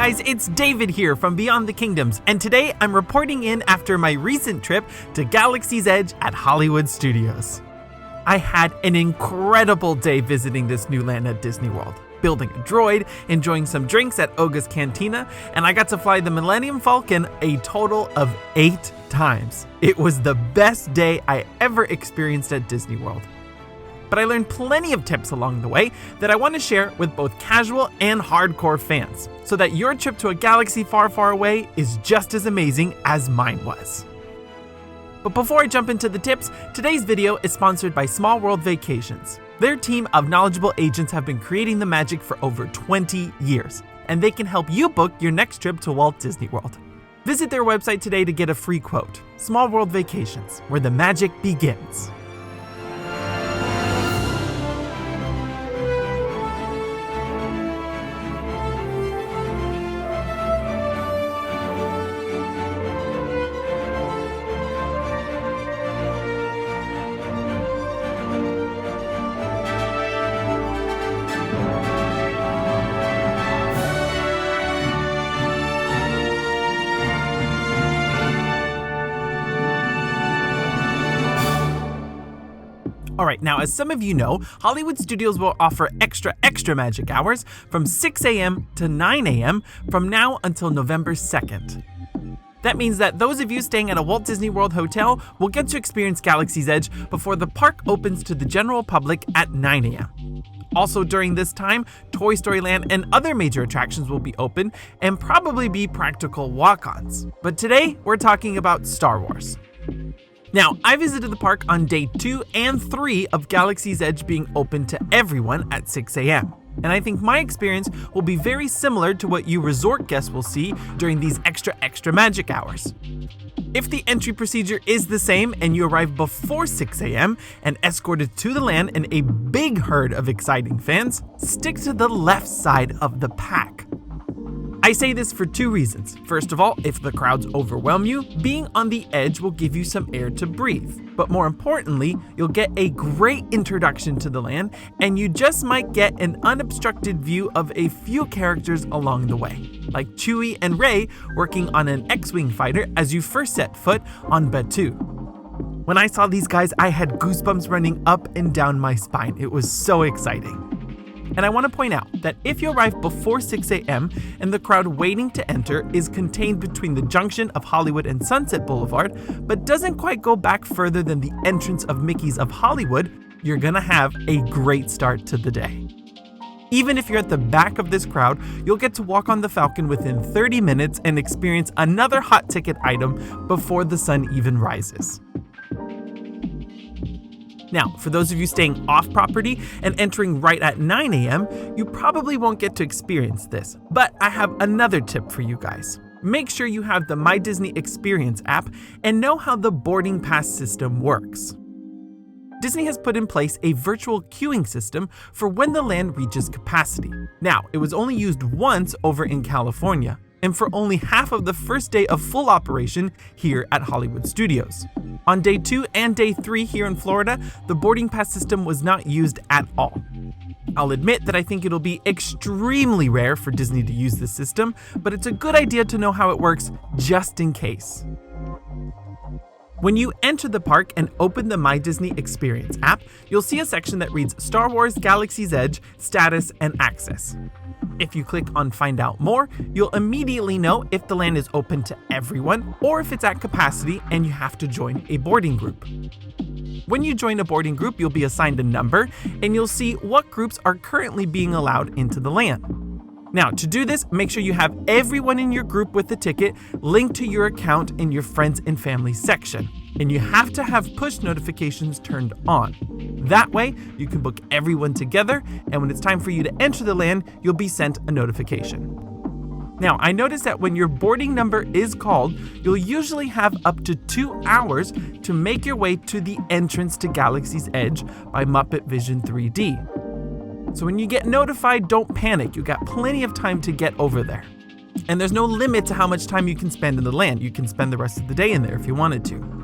guys, it's David here from Beyond the Kingdoms, and today I'm reporting in after my recent trip to Galaxy's Edge at Hollywood Studios. I had an incredible day visiting this new land at Disney World, building a droid, enjoying some drinks at Oga's Cantina, and I got to fly the Millennium Falcon a total of 8 times. It was the best day I ever experienced at Disney World. But I learned plenty of tips along the way that I want to share with both casual and hardcore fans, so that your trip to a galaxy far, far away is just as amazing as mine was. But before I jump into the tips, today's video is sponsored by Small World Vacations. Their team of knowledgeable agents have been creating the magic for over 20 years, and they can help you book your next trip to Walt Disney World. Visit their website today to get a free quote. Small World Vacations, where the magic begins. Alright, now as some of you know, Hollywood Studios will offer extra magic hours from 6 a.m. to 9 a.m. from now until November 2nd. That means that those of you staying at a Walt Disney World hotel will get to experience Galaxy's Edge before the park opens to the general public at 9 a.m. Also during this time, Toy Story Land and other major attractions will be open and probably be practical walk-ons. But today, we're talking about Star Wars. Now, I visited the park on day 2 and 3 of Galaxy's Edge being open to everyone at 6 a.m. And I think my experience will be very similar to what you resort guests will see during these extra magic hours. If the entry procedure is the same and you arrive before 6 a.m. and escorted to the land in a big herd of exciting fans, stick to the left side of the pack. I say this for 2 reasons. First of all, if the crowds overwhelm you, being on the edge will give you some air to breathe. But more importantly, you'll get a great introduction to the land, and you just might get an unobstructed view of a few characters along the way, like Chewie and Rey working on an X-Wing fighter as you first set foot on Batuuan. When I saw these guys, I had goosebumps running up and down my spine. It was so exciting. And I want to point out that if you arrive before 6 a.m. and the crowd waiting to enter is contained between the junction of Hollywood and Sunset Boulevard, but doesn't quite go back further than the entrance of Mickey's of Hollywood, you're gonna have a great start to the day. Even if you're at the back of this crowd, you'll get to walk on the Falcon within 30 minutes and experience another hot ticket item before the sun even rises. Now, for those of you staying off property and entering right at 9 a.m., you probably won't get to experience this, but I have another tip for you guys. Make sure you have the My Disney Experience app and know how the boarding pass system works. Disney has put in place a virtual queuing system for when the land reaches capacity. Now, it was only used once over in California, and for only half of the first day of full operation here at Hollywood Studios. On day 2 and day 3 here in Florida, the boarding pass system was not used at all. I'll admit that I think it'll be extremely rare for Disney to use this system, but it's a good idea to know how it works just in case. When you enter the park and open the My Disney Experience app, you'll see a section that reads Star Wars Galaxy's Edge, Status and Access. If you click on Find Out More, you'll immediately know if the land is open to everyone or if it's at capacity and you have to join a boarding group. When you join a boarding group, you'll be assigned a number and you'll see what groups are currently being allowed into the land. Now, to do this, make sure you have everyone in your group with the ticket linked to your account in your friends and family section. And you have to have push notifications turned on. That way, you can book everyone together, and when it's time for you to enter the land, you'll be sent a notification. Now, I noticed that when your boarding number is called, you'll usually have up to 2 hours to make your way to the entrance to Galaxy's Edge by Muppet Vision 3D. So when you get notified, don't panic. You got plenty of time to get over there. And there's no limit to how much time you can spend in the land. You can spend the rest of the day in there if you wanted to.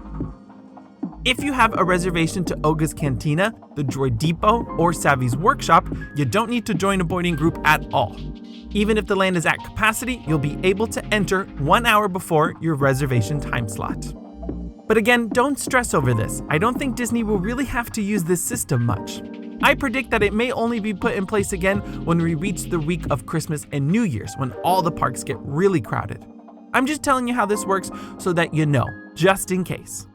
If you have a reservation to Oga's Cantina, the Droid Depot, or Savvy's Workshop, you don't need to join a boarding group at all. Even if the land is at capacity, you'll be able to enter 1 hour before your reservation time slot. But again, don't stress over this. I don't think Disney will really have to use this system much. I predict that it may only be put in place again when we reach the week of Christmas and New Year's, when all the parks get really crowded. I'm just telling you how this works so that you know, just in case.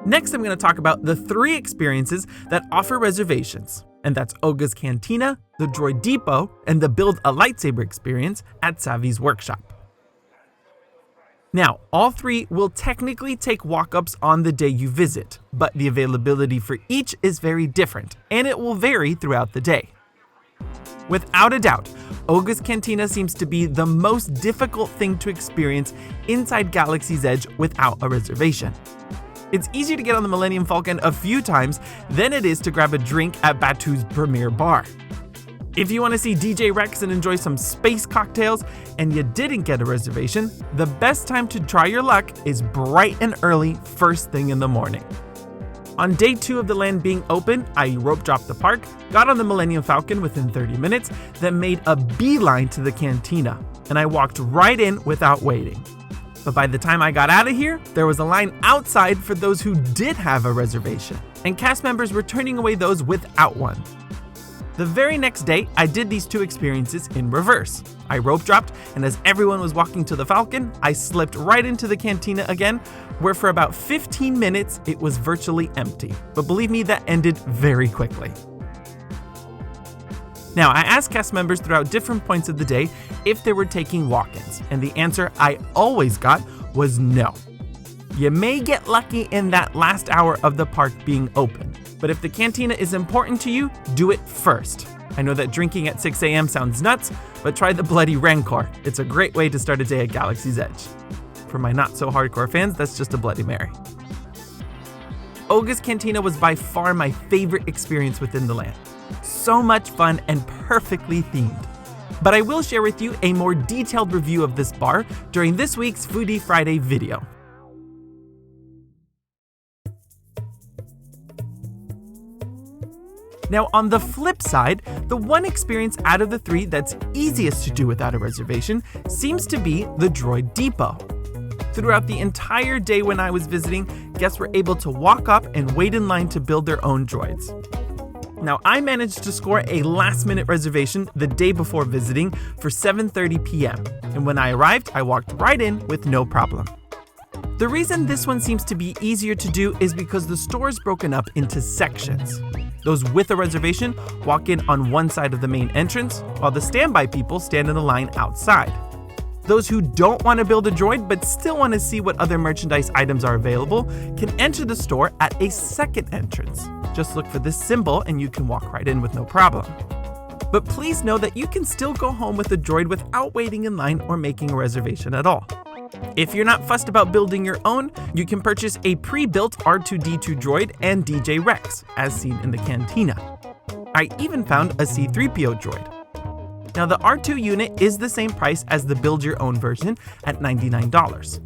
Next, I'm going to talk about the 3 experiences that offer reservations, and that's Oga's Cantina, the Droid Depot, and the Build a Lightsaber experience at Savi's workshop. Now, all 3 will technically take walk-ups on the day you visit, but the availability for each is very different, and it will vary throughout the day. Without a doubt, Oga's Cantina seems to be the most difficult thing to experience inside Galaxy's Edge without a reservation. It's easier to get on the Millennium Falcon a few times than it is to grab a drink at Batuuan's premier bar. If you want to see DJ Rex and enjoy some space cocktails and you didn't get a reservation, the best time to try your luck is bright and early, first thing in the morning. On day 2 of the land being open, I rope dropped the park, got on the Millennium Falcon within 30 minutes, then made a beeline to the Cantina, and I walked right in without waiting. But by the time I got out of here, there was a line outside for those who did have a reservation, and cast members were turning away those without one. The very next day, I did these 2 experiences in reverse. I rope dropped, and as everyone was walking to the Falcon, I slipped right into the Cantina again, where for about 15 minutes, it was virtually empty. But believe me, that ended very quickly. Now, I asked cast members throughout different points of the day if they were taking walk-ins, and the answer I always got was no. You may get lucky in that last hour of the park being open, but if the Cantina is important to you, do it first. I know that drinking at 6 a.m. sounds nuts, but try the Bloody Rancor. It's a great way to start a day at Galaxy's Edge. For my not-so-hardcore fans, that's just a Bloody Mary. Oga's Cantina was by far my favorite experience within the land. So much fun and perfectly themed. But I will share with you a more detailed review of this bar during this week's Foodie Friday video. Now, on the flip side, the one experience out of the 3 that's easiest to do without a reservation seems to be the Droid Depot. Throughout the entire day when I was visiting, guests were able to walk up and wait in line to build their own droids. Now, I managed to score a last-minute reservation the day before visiting for 7:30 p.m., and when I arrived, I walked right in with no problem. The reason this one seems to be easier to do is because the store is broken up into sections. Those with a reservation walk in on one side of the main entrance, while the standby people stand in a line outside. Those who don't want to build a droid but still want to see what other merchandise items are available can enter the store at a second entrance. Just look for this symbol and you can walk right in with no problem. But please know that you can still go home with a droid without waiting in line or making a reservation at all. If you're not fussed about building your own, you can purchase a pre-built R2-D2 droid and DJ Rex, as seen in the Cantina. I even found a C-3PO droid. Now, the R2 unit is the same price as the build-your-own version at $99.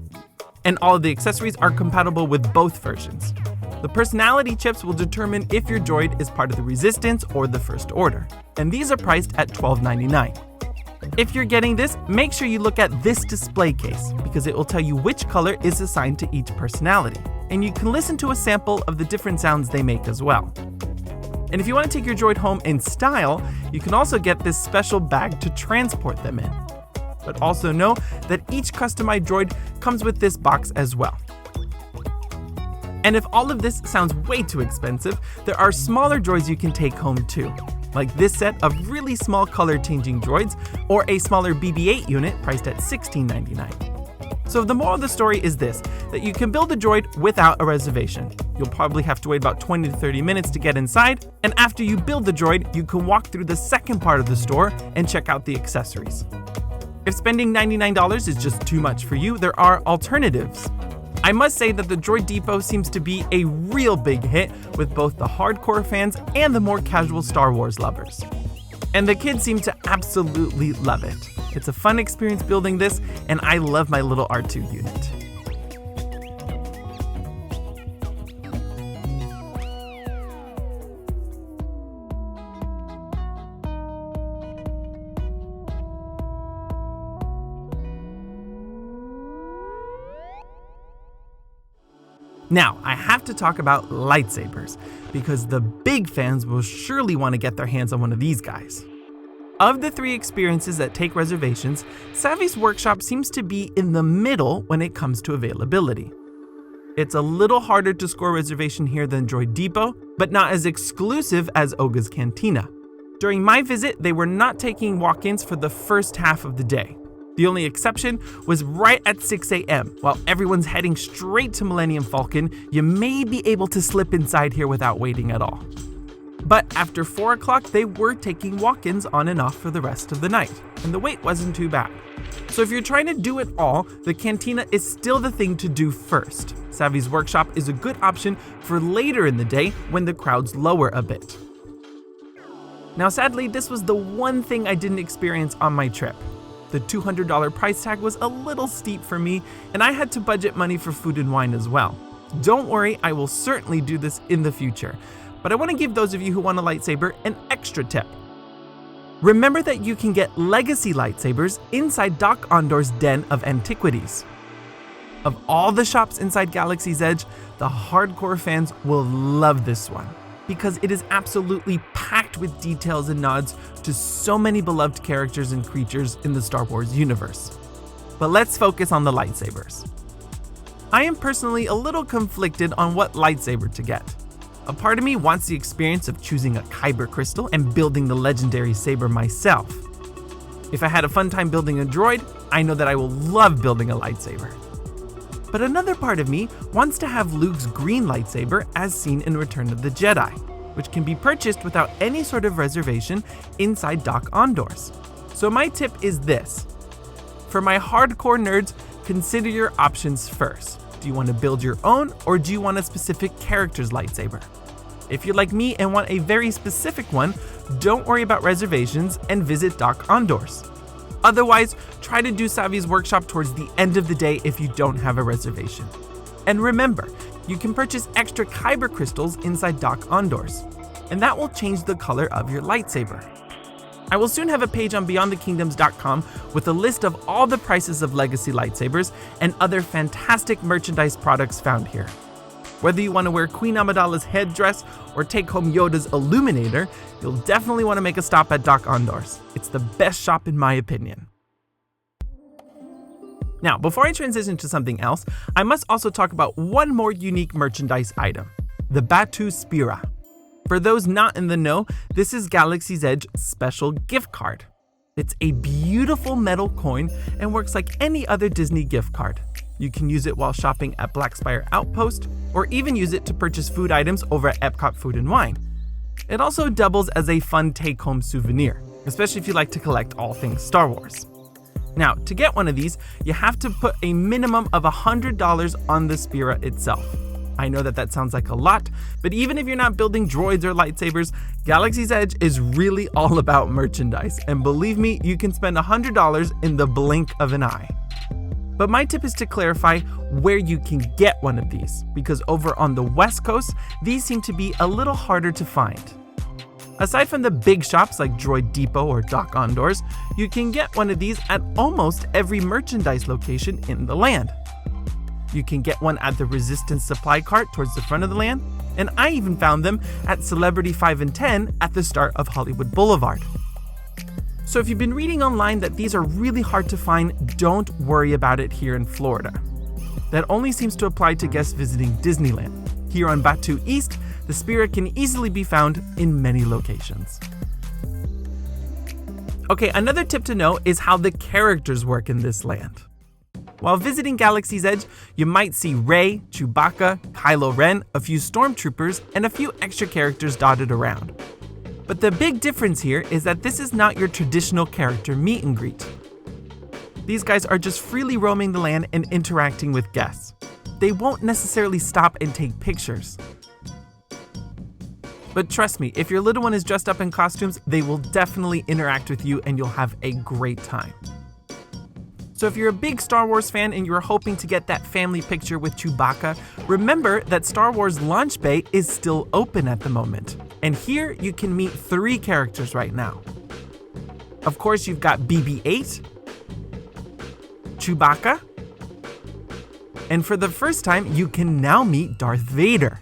And all of the accessories are compatible with both versions. The personality chips will determine if your droid is part of the Resistance or the First Order, and these are priced at $12.99. If you're getting this, make sure you look at this display case, because it will tell you which color is assigned to each personality, and you can listen to a sample of the different sounds they make as well. And if you want to take your droid home in style, you can also get this special bag to transport them in. But also know that each customized droid comes with this box as well. And if all of this sounds way too expensive, there are smaller droids you can take home too, like this set of really small color-changing droids, or a smaller BB-8 unit priced at $16.99. So the moral of the story is this, that you can build a droid without a reservation. You'll probably have to wait about 20 to 30 minutes to get inside, and after you build the droid, you can walk through the second part of the store and check out the accessories. If spending $99 is just too much for you, there are alternatives. I must say that the Droid Depot seems to be a real big hit with both the hardcore fans and the more casual Star Wars lovers. And the kids seem to absolutely love it. It's a fun experience building this, and I love my little R2 unit. Now, I have to talk about lightsabers, because the big fans will surely want to get their hands on one of these guys. Of the 3 experiences that take reservations, Savvy's Workshop seems to be in the middle when it comes to availability. It's a little harder to score a reservation here than Droid Depot, but not as exclusive as Oga's Cantina. During my visit, they were not taking walk-ins for the first half of the day. The only exception was right at 6 a.m. While everyone's heading straight to Millennium Falcon, you may be able to slip inside here without waiting at all. But after 4 o'clock, they were taking walk-ins on and off for the rest of the night, and the wait wasn't too bad. So if you're trying to do it all, the Cantina is still the thing to do first. Savvy's Workshop is a good option for later in the day when the crowds lower a bit. Now sadly, this was the one thing I didn't experience on my trip. The $200 price tag was a little steep for me, and I had to budget money for food and wine as well. Don't worry, I will certainly do this in the future, but I want to give those of you who want a lightsaber an extra tip. Remember that you can get legacy lightsabers inside Doc Ondor's Den of Antiquities. Of all the shops inside Galaxy's Edge, the hardcore fans will love this one, because it is absolutely packed with details and nods to so many beloved characters and creatures in the Star Wars universe. But let's focus on the lightsabers. I am personally a little conflicted on what lightsaber to get. A part of me wants the experience of choosing a kyber crystal and building the legendary saber myself. If I had a fun time building a droid, I know that I will love building a lightsaber. But another part of me wants to have Luke's green lightsaber as seen in Return of the Jedi, which can be purchased without any sort of reservation inside Doc Ondor's. So my tip is this. For my hardcore nerds, consider your options first. Do you want to build your own, or do you want a specific character's lightsaber? If you're like me and want a very specific one, don't worry about reservations and visit Doc Ondor's. Otherwise, try to do Savvy's Workshop towards the end of the day if you don't have a reservation. And remember, you can purchase extra kyber crystals inside Doc Ondor's, and that will change the color of your lightsaber. I will soon have a page on BeyondTheKingdoms.com with a list of all the prices of legacy lightsabers and other fantastic merchandise products found here. Whether you want to wear Queen Amidala's headdress or take home Yoda's illuminator, you'll definitely want to make a stop at Doc Ondor's. It's the best shop in my opinion. Now, before I transition to something else, I must also talk about one more unique merchandise item, the Batuuan Spira. For those not in the know, this is Galaxy's Edge special gift card. It's a beautiful metal coin and works like any other Disney gift card. You can use it while shopping at Black Spire Outpost, or even use it to purchase food items over at Epcot Food and Wine. It also doubles as a fun take-home souvenir, especially if you like to collect all things Star Wars. Now, to get one of these, you have to put a minimum of $100 on the Spira itself. I know that sounds like a lot, but even if you're not building droids or lightsabers, Galaxy's Edge is really all about merchandise, and believe me, you can spend $100 in the blink of an eye. But my tip is to clarify where you can get one of these, because over on the West Coast, these seem to be a little harder to find. Aside from the big shops like Droid Depot or Doc Ondor's, you can get one of these at almost every merchandise location in the land. You can get one at the Resistance supply cart towards the front of the land, and I even found them at Celebrity 5 and 10 at the start of Hollywood Boulevard. So if you've been reading online that these are really hard to find, don't worry about it here in Florida. That only seems to apply to guests visiting Disneyland. Here on Batu East, the Spira can easily be found in many locations. Okay, another tip to know is how the characters work in this land. While visiting Galaxy's Edge, you might see Rey, Chewbacca, Kylo Ren, a few stormtroopers, and a few extra characters dotted around. But the big difference here is that this is not your traditional character meet and greet. These guys are just freely roaming the land and interacting with guests. They won't necessarily stop and take pictures. But trust me, if your little one is dressed up in costumes, they will definitely interact with you and you'll have a great time. So if you're a big Star Wars fan and you're hoping to get that family picture with Chewbacca, remember that Star Wars Launch Bay is still open at the moment. And here you can meet 3 characters right now. Of course, you've got BB-8, Chewbacca, And for the first time, you can now meet Darth Vader.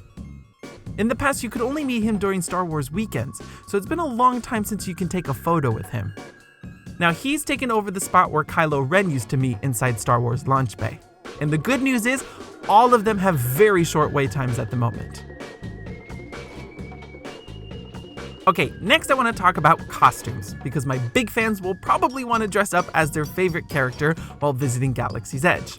In the past, you could only meet him during Star Wars weekends, so it's been a long time since you can take a photo with him. Now he's taken over the spot where Kylo Ren used to meet inside Star Wars Launch Bay. And the good news is, all of them have very short wait times at the moment. Okay, next I want to talk about costumes, because my big fans will probably want to dress up as their favorite character while visiting Galaxy's Edge.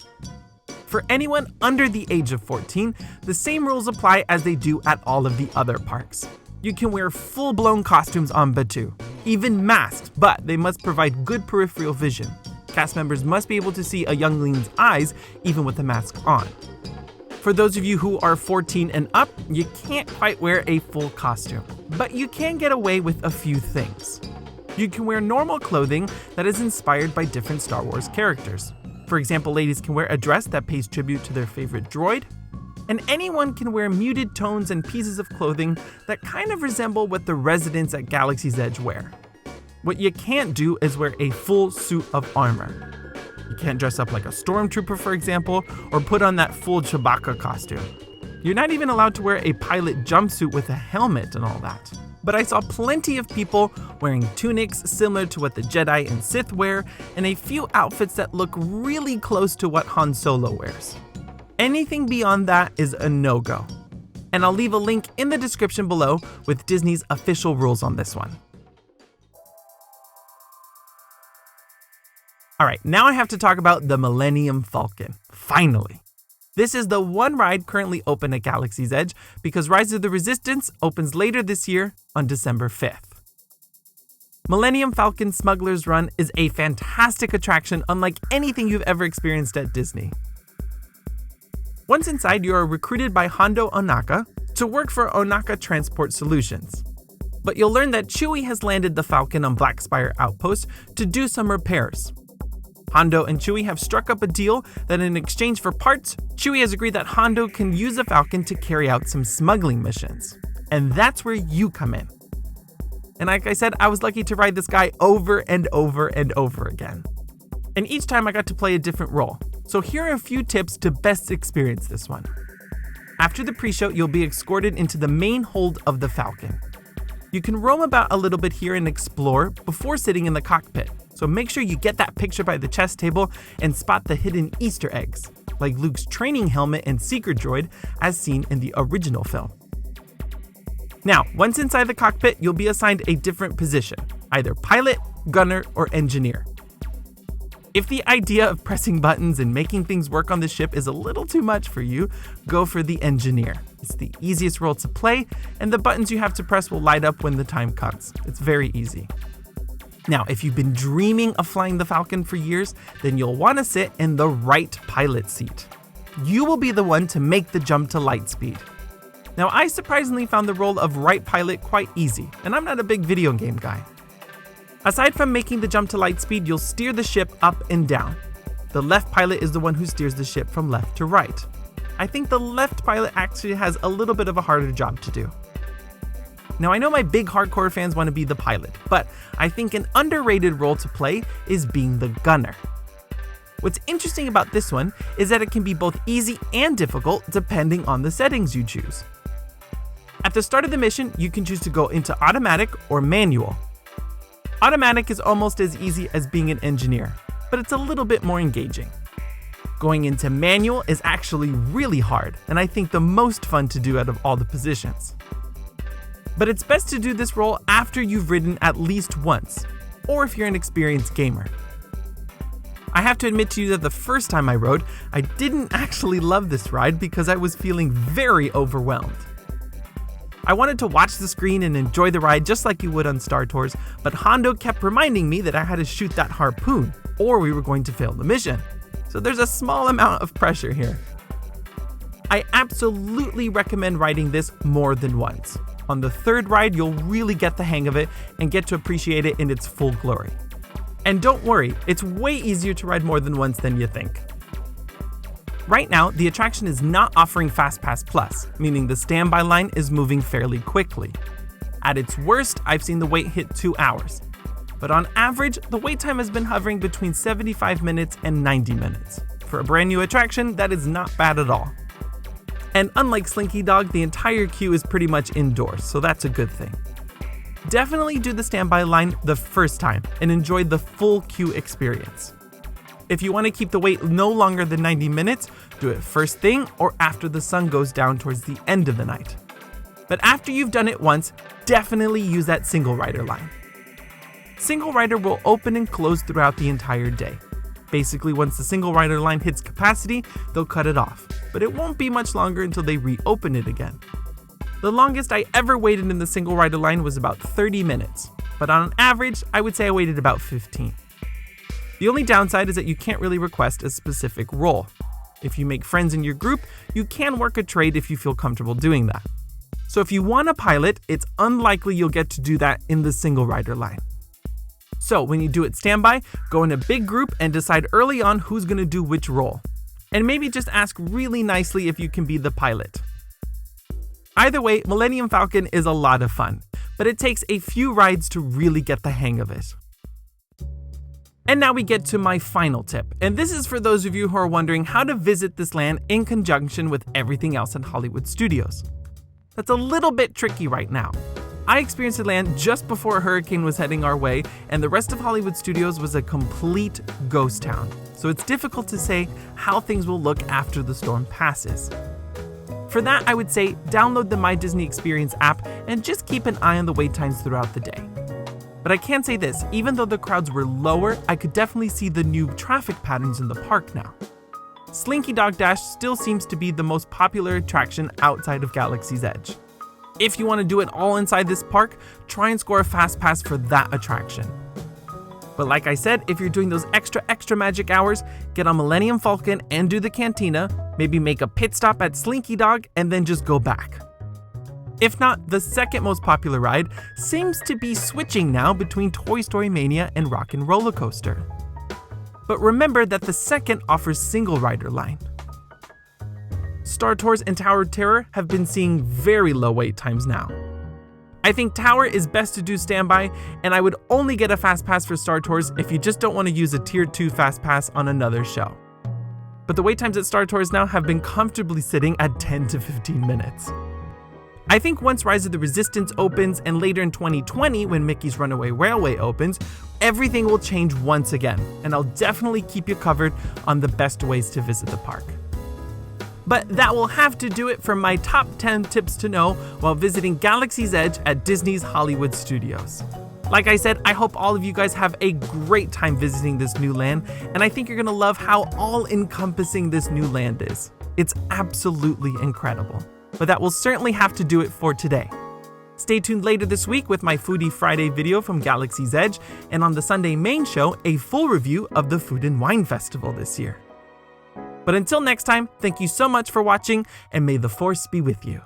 For anyone under the age of 14, the same rules apply as they do at all of the other parks. You can wear full-blown costumes on Batuu, even masked, but they must provide good peripheral vision. Cast members must be able to see a youngling's eyes even with the mask on. For those of you who are 14 and up, you can't quite wear a full costume, but you can get away with a few things. You can wear normal clothing that is inspired by different Star Wars characters. For example, ladies can wear a dress that pays tribute to their favorite droid, and anyone can wear muted tones and pieces of clothing that kind of resemble what the residents at Galaxy's Edge wear. What you can't do is wear a full suit of armor. You can't dress up like a stormtrooper, for example, or put on that full Chewbacca costume. You're not even allowed to wear a pilot jumpsuit with a helmet and all that. But I saw plenty of people wearing tunics similar to what the Jedi and Sith wear, and a few outfits that look really close to what Han Solo wears. Anything beyond that is a no-go. And I'll leave a link in the description below with Disney's official rules on this one. Alright, now I have to talk about the Millennium Falcon. Finally! This is the one ride currently open at Galaxy's Edge because Rise of the Resistance opens later this year on December 5th. Millennium Falcon Smuggler's Run is a fantastic attraction unlike anything you've ever experienced at Disney. Once inside, you are recruited by Hondo Ohnaka to work for Ohnaka Transport Solutions. But you'll learn that Chewie has landed the Falcon on Black Spire Outpost to do some repairs. Hondo and Chewie have struck up a deal that in exchange for parts, Chewie has agreed that Hondo can use the Falcon to carry out some smuggling missions. And that's where you come in. And like I said, I was lucky to ride this guy over and over and over again. And each time I got to play a different role. So here are a few tips to best experience this one. After the pre-show, you'll be escorted into the main hold of the Falcon. You can roam about a little bit here and explore before sitting in the cockpit. So make sure you get that picture by the chess table and spot the hidden Easter eggs, like Luke's training helmet and secret droid as seen in the original film. Now, once inside the cockpit, you'll be assigned a different position, either pilot, gunner, or engineer. If the idea of pressing buttons and making things work on the ship is a little too much for you, go for the engineer. It's the easiest role to play, and the buttons you have to press will light up when the time comes. It's very easy. Now, if you've been dreaming of flying the Falcon for years, then you'll want to sit in the right pilot seat. You will be the one to make the jump to light speed. Now, I surprisingly found the role of right pilot quite easy, and I'm not a big video game guy. Aside from making the jump to light speed, you'll steer the ship up and down. The left pilot is the one who steers the ship from left to right. I think the left pilot actually has a little bit of a harder job to do. Now, I know my big hardcore fans want to be the pilot, but I think an underrated role to play is being the gunner. What's interesting about this one is that it can be both easy and difficult depending on the settings you choose. At the start of the mission, you can choose to go into automatic or manual. Automatic is almost as easy as being an engineer, but it's a little bit more engaging. Going into manual is actually really hard, and I think the most fun to do out of all the positions. But it's best to do this role after you've ridden at least once, or if you're an experienced gamer. I have to admit to you that the first time I rode, I didn't actually love this ride because I was feeling very overwhelmed. I wanted to watch the screen and enjoy the ride just like you would on Star Tours, but Hondo kept reminding me that I had to shoot that harpoon, or we were going to fail the mission. So there's a small amount of pressure here. I absolutely recommend riding this more than once. On the third ride, you'll really get the hang of it and get to appreciate it in its full glory. And don't worry, it's way easier to ride more than once than you think. Right now, the attraction is not offering FastPass Plus, meaning the standby line is moving fairly quickly. At its worst, I've seen the wait hit 2 hours. But on average, the wait time has been hovering between 75 minutes and 90 minutes. For a brand new attraction, that is not bad at all. And unlike Slinky Dog, the entire queue is pretty much indoors, so that's a good thing. Definitely do the standby line the first time and enjoy the full queue experience. If you want to keep the wait no longer than 90 minutes, do it first thing or after the sun goes down towards the end of the night. But after you've done it once, definitely use that single rider line. Single rider will open and close throughout the entire day. Basically, once the single rider line hits capacity, they'll cut it off, but it won't be much longer until they reopen it again. The longest I ever waited in the single rider line was about 30 minutes, but on average, I would say I waited about 15. The only downside is that you can't really request a specific role. If you make friends in your group, you can work a trade if you feel comfortable doing that. So if you want a pilot, it's unlikely you'll get to do that in the single rider line. So when you do it standby, go in a big group and decide early on who's going to do which role. And maybe just ask really nicely if you can be the pilot. Either way, Millennium Falcon is a lot of fun, but it takes a few rides to really get the hang of it. And now we get to my final tip, and this is for those of you who are wondering how to visit this land in conjunction with everything else in Hollywood Studios. That's a little bit tricky right now. I experienced the land just before a hurricane was heading our way, and the rest of Hollywood Studios was a complete ghost town, so it's difficult to say how things will look after the storm passes. For that, I would say download the My Disney Experience app and just keep an eye on the wait times throughout the day. But I can say this, even though the crowds were lower, I could definitely see the new traffic patterns in the park now. Slinky Dog Dash still seems to be the most popular attraction outside of Galaxy's Edge. If you want to do it all inside this park, try and score a fast pass for that attraction. But like I said, if you're doing those extra magic hours, get on Millennium Falcon and do the Cantina, maybe make a pit stop at Slinky Dog and then just go back. If not, the second most popular ride seems to be switching now between Toy Story Mania and Rock 'n' Roller Coaster. But remember that the second offers single rider line. Star Tours and Tower of Terror have been seeing very low wait times now. I think Tower is best to do standby, and I would only get a fast pass for Star Tours if you just don't want to use a Tier 2 fast pass on another show. But the wait times at Star Tours now have been comfortably sitting at 10 to 15 minutes. I think once Rise of the Resistance opens and later in 2020 when Mickey's Runaway Railway opens, everything will change once again, and I'll definitely keep you covered on the best ways to visit the park. But that will have to do it for my top 10 tips to know while visiting Galaxy's Edge at Disney's Hollywood Studios. Like I said, I hope all of you guys have a great time visiting this new land, and I think you're gonna love how all-encompassing this new land is. It's absolutely incredible. But that will certainly have to do it for today. Stay tuned later this week with my Foodie Friday video from Galaxy's Edge, and on the Sunday main show, a full review of the Food and Wine Festival this year. But until next time, thank you so much for watching, and may the Force be with you.